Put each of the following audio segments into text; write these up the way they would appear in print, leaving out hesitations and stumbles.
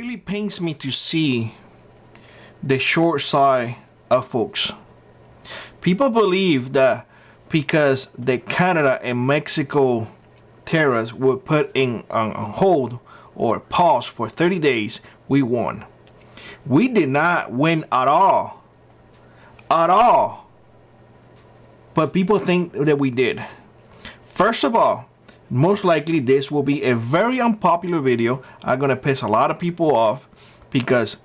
really pains me to see the short side of folks. People believe that because the Canada and Mexico tariffs were put on hold or pause for 30 days, we won. We did not win at all. At all. But people think that we did. First of all, most likely this will be a very unpopular video. I'm gonna piss a lot of people off because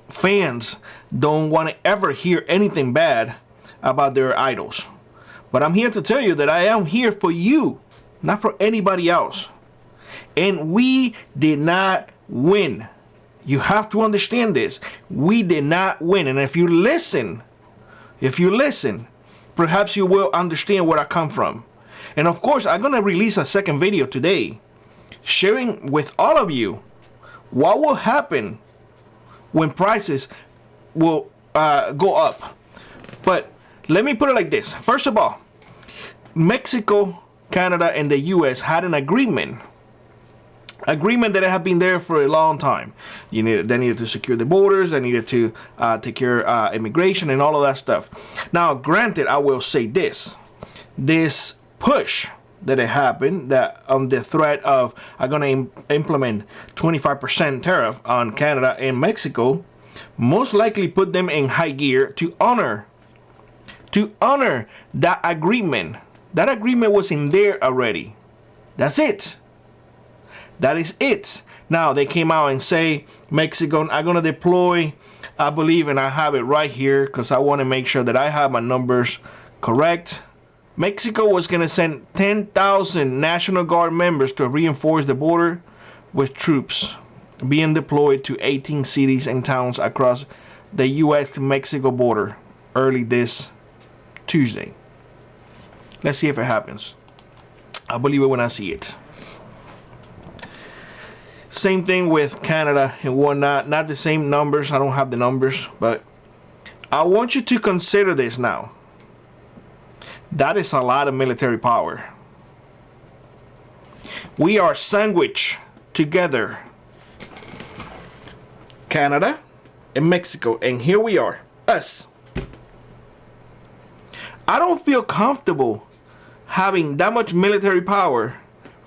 fans don't want to ever hear anything bad about their idols. But I'm here to tell you that I am here for you, not for anybody else. And we did not win. You have to understand this. We did not win. And if you listen, perhaps you will understand where I come from. And of course, I'm going to release a second video today, sharing with all of you what will happen when prices will go up. But let me put it like this. First of all, Mexico, Canada, and the US had an agreement that have been there for a long time. They needed to secure the borders. They needed to take care of immigration and all of that stuff. Now, granted, I will say this push that it happened, that on the threat of I'm going to implement 25% tariff on Canada and Mexico, most likely put them in high gear to honor that agreement. That agreement was in there already. That's it. That is it. Now they came out and say, Mexico, I'm going to deploy, I believe, and I have it right here because I want to make sure that I have my numbers correct. Mexico was going to send 10,000 National Guard members to reinforce the border, with troops being deployed to 18 cities and towns across the U.S.-Mexico border early this Tuesday. Let's see if it happens. I believe it when I see it. Same thing with Canada and whatnot. Not the same numbers. I don't have the numbers, but I want you to consider this now. That is a lot of military power. We are sandwiched together, Canada and Mexico, and here we are, us. I don't feel comfortable having that much military power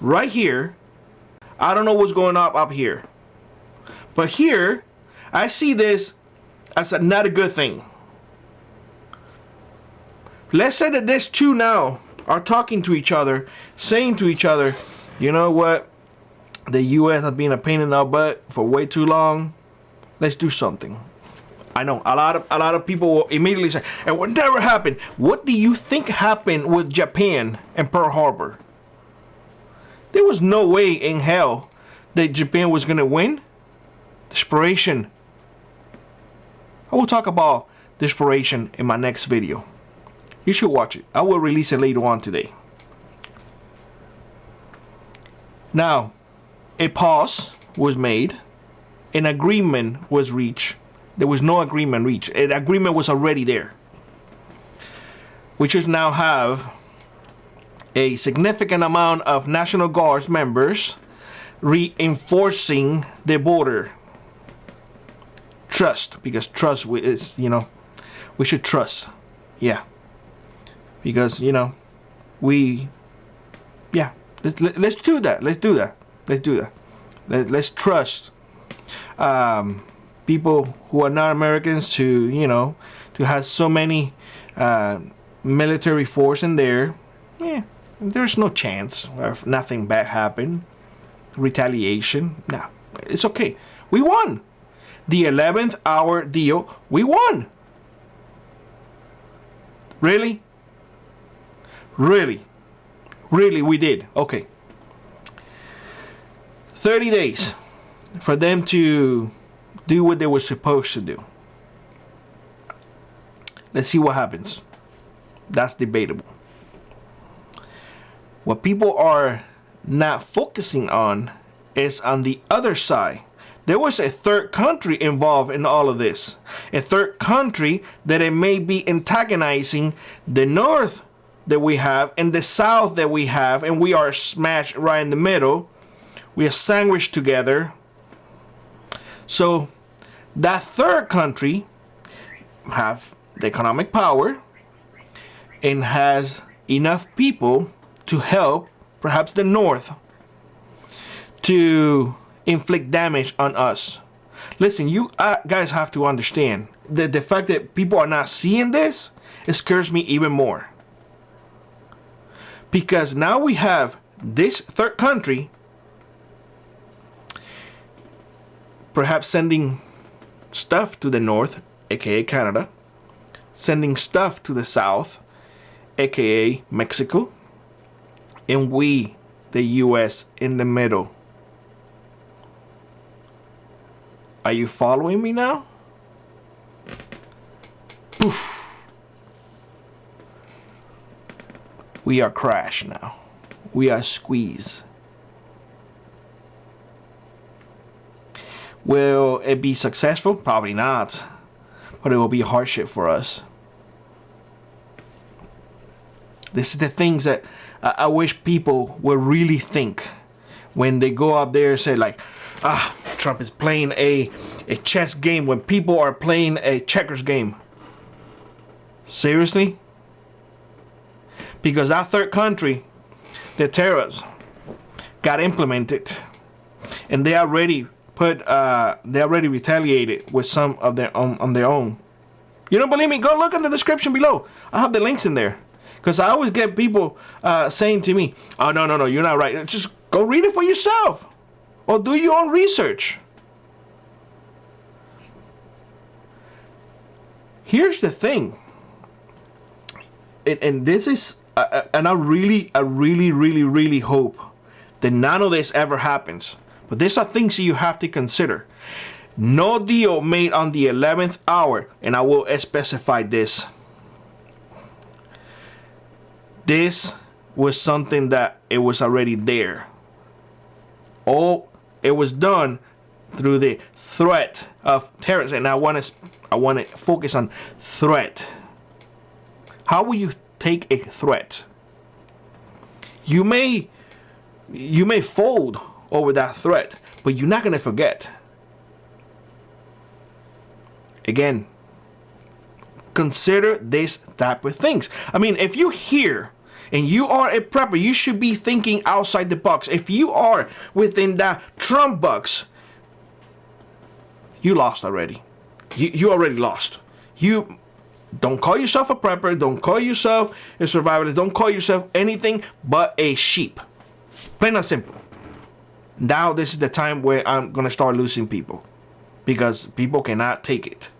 right here. I don't know what's going on up here. But here, I see this as not a good thing. Let's say that these two now are talking to each other, saying to each other, you know what? The U.S. has been a pain in our butt for way too long. Let's do something. I know a lot of people will immediately say, it would never happen. What do you think happened with Japan and Pearl Harbor? There was no way in hell that Japan was going to win. Desperation. I will talk about desperation in my next video. You should watch it. I will release it later on today. Now, a pause was made. An agreement was reached. There was no agreement reached. An agreement was already there. We just now have a significant amount of National Guard members reinforcing the border. Trust, because trust is, we should trust. Yeah. Because, let's do that. Let's trust people who are not Americans to have so many military force in there. Yeah, there's no chance of nothing bad happen. Retaliation. No, it's okay. We won. The 11th hour deal, we won. Really? Really, we did. Okay. 30 days for them to do what they were supposed to do. Let's see what happens. That's debatable. What people are not focusing on is on the other side. There was a third country involved in all of this. A third country that it may be antagonizing the North that we have and the South that we have, and we are smashed right in the middle. We are sandwiched together. So that third country have the economic power and has enough people to help perhaps the North to inflict damage on us. Listen, you guys have to understand that the fact that people are not seeing this, it scares me even more. Because now we have this third country perhaps sending stuff to the North, aka Canada, sending stuff to the South, aka Mexico, and we, the US, in the middle. Are you following me now? Poof. We are crashed now. We are squeezed. Will it be successful? Probably not. But it will be a hardship for us. This is the things that I wish people would really think when they go up there and say like, Trump is playing a chess game when people are playing a checkers game. Seriously? Because that third country, the tariffs, got implemented, and they already retaliated with some of their own on their own. You don't believe me? Go look in the description below. I have the links in there. Because I always get people saying to me, oh, no, you're not right. Just go read it for yourself. Or do your own research. Here's the thing. And this is, and I really hope that none of this ever happens. But these are things that you have to consider. No deal made on the 11th hour. And I will specify this. This was something that it was already there. All it was done through the threat of terrorists, and I want to focus on threat. How will you take a threat? You may fold over that threat, but you're not gonna forget. Again, consider this type of things. I mean, if you hear and you are a prepper, you should be thinking outside the box. If you are within that Trump box, you lost already. You already lost. You don't call yourself a prepper. Don't call yourself a survivalist. Don't call yourself anything but a sheep. Plain and simple. Now this is the time where I'm going to start losing people. Because people cannot take it.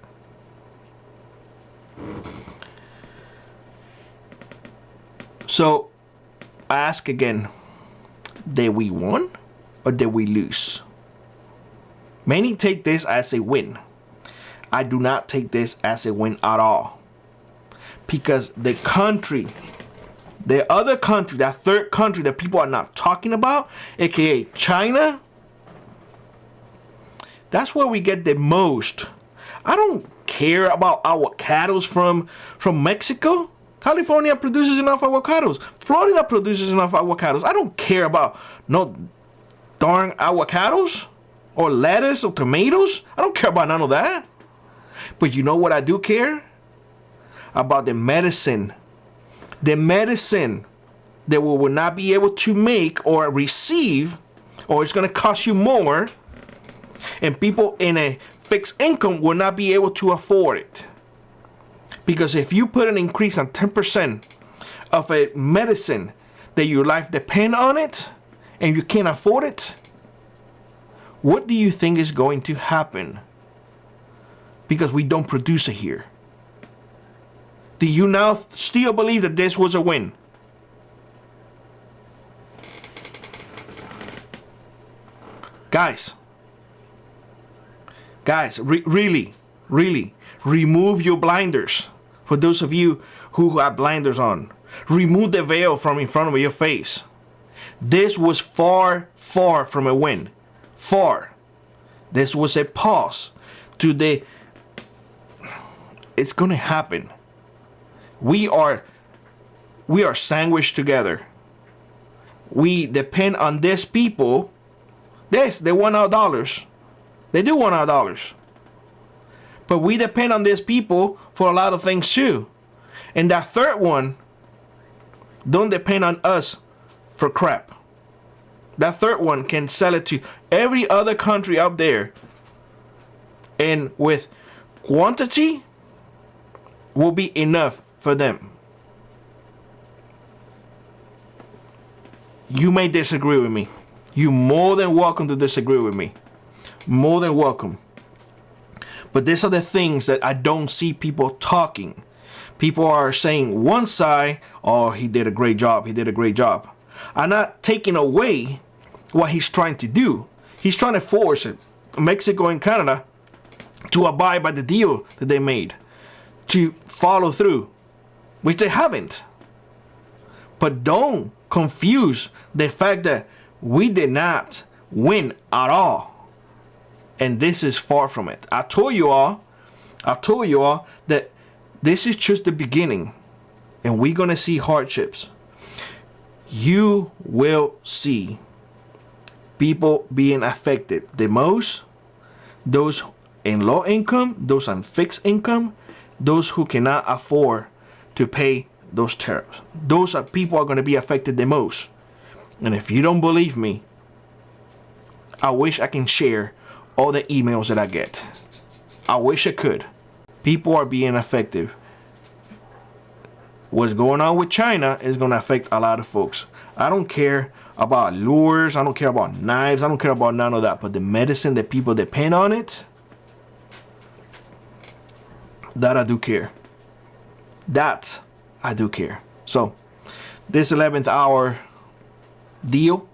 So, I ask again, did we win or did we lose? Many take this as a win. I do not take this as a win at all. Because the country, the other country, that third country that people are not talking about, aka China, that's where we get the most. I don't care about avocados from Mexico. California produces enough avocados. Florida produces enough avocados. I don't care about no darn avocados or lettuce or tomatoes. I don't care about none of that. But you know what I do care? About the medicine. The medicine that we will not be able to make or receive, or it's going to cost you more, and people in a fixed income will not be able to afford it. Because if you put an increase on 10% of a medicine that your life depends on it, and you can't afford it, what do you think is going to happen? Because we don't produce it here. Do you now still believe that this was a win? Guys, really, remove your blinders. For those of you who have blinders on, remove the veil from in front of your face. This was far from a win. Far. This was a pause to the, it's going to happen. We are sandwiched together. We depend on these people. They want our dollars. They do want our dollars. But we depend on these people for a lot of things too. And that third one don't depend on us for crap. That third one can sell it to every other country out there. And with quantity will be enough for them. You may disagree with me. You're more than welcome to disagree with me. More than welcome. But these are the things that I don't see people talking. People are saying one side, oh, he did a great job. He did a great job. I'm not taking away what he's trying to do. He's trying to force it, Mexico and Canada to abide by the deal that they made, to follow through, which they haven't. But don't confuse the fact that we did not win at all. And this is far from it. I told you all that this is just the beginning. And we're going to see hardships. You will see people being affected the most. Those in low income, those on fixed income, those who cannot afford to pay those tariffs. Those are people are going to be affected the most. And if you don't believe me, I wish I can share all the emails that I get. I wish I could. People are being affected. What's going on with China is going to affect a lot of folks. I don't care about lures. I don't care about knives. I don't care about none of that. But the medicine that people depend on it, that I do care. That I do care. So this 11th hour deal,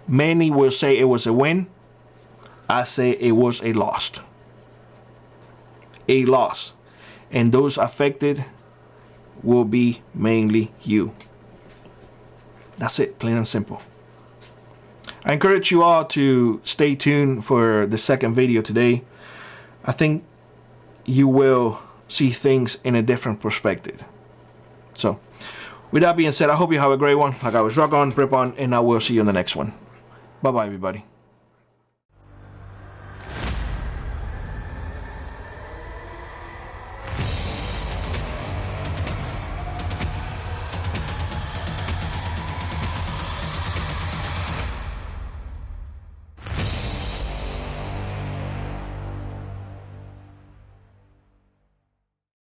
many will say it was a win. I say it was a loss. A loss. And those affected will be mainly you. That's it, plain and simple. I encourage you all to stay tuned for the second video today. I think you will see things in a different perspective. So, with that being said, I hope you have a great one. Like I was rock on, prep on, and I will see you in the next one. Bye-bye, everybody.